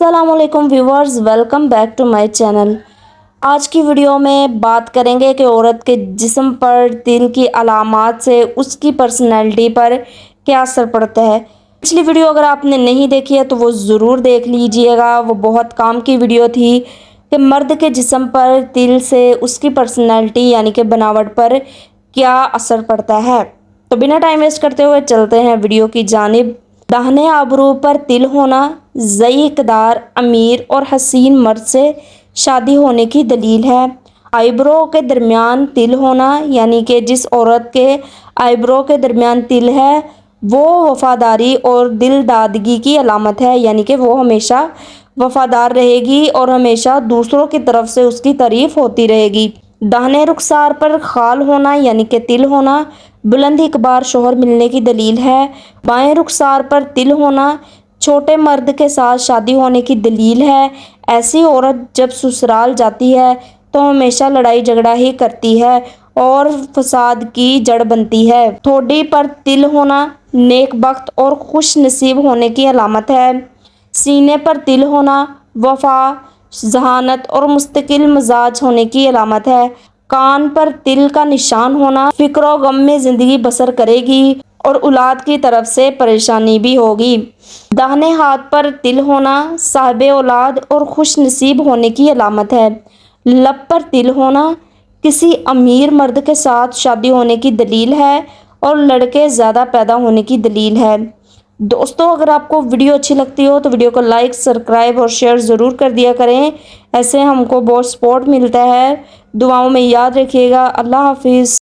अस्सलाम वालेकुम viewers, welcome back to my channel. आज की वीडियो में बात करेंगे कि औरत के जिस्म पर तिल की अलामात से उसकी पर्सनैलिटी पर क्या असर पड़ता है। पिछली वीडियो अगर आपने नहीं देखी है तो वो ज़रूर देख लीजिएगा, वो बहुत काम की वीडियो थी कि मर्द के जिस्म पर तिल से उसकी पर्सनैलिटी यानी कि बनावट पर क्या असर पड़ता है। तो बिना टाइम वेस्ट करते हुए चलते हैं वीडियो की जानिब। दाहिने आबरू पर तिल होना ज़ई इक़दार, अमीर और हसीन मर्द से शादी होने की दलील है। आईब्रो के दरमियान तिल होना यानी कि जिस औरत के आईब्रो के दरमियान तिल है वो वफादारी और दिलदादगी की अलामत है, यानी कि वो हमेशा वफादार रहेगी और हमेशा दूसरों की तरफ से उसकी तारीफ होती रहेगी। दाहिने रुखसार पर खाल होना यानी कि तिल होना बुलंद इकबार शोहर मिलने की दलील है। बाएं रुखसार पर तिल होना छोटे मर्द के साथ शादी होने की दलील है। ऐसी औरत जब ससुराल जाती है तो हमेशा लड़ाई झगड़ा ही करती है और फसाद की जड़ बनती है। ठोडी पर तिल होना नेक बख्त और खुश नसीब होने की अलामत है। सीने पर तिल होना वफा, जहानत और मुस्तकिल मिजाज होने की अलामत है। कान पर तिल का निशान होना फिक्र गम में ज़िंदगी बसर करेगी और औलाद की तरफ से परेशानी भी होगी। दाहिने हाथ पर तिल होना साहिब औलाद और खुश नसीब होने की अलामत है। लब पर तिल होना किसी अमीर मर्द के साथ शादी होने की दलील है और लड़के ज़्यादा पैदा होने की दलील है। दोस्तों, अगर आपको वीडियो अच्छी लगती हो तो वीडियो को लाइक, सब्सक्राइब और शेयर ज़रूर कर दिया करें, ऐसे हमको बहुत सपोर्ट मिलता है। दुआओं में याद रखिएगा। अल्लाह हाफिज़।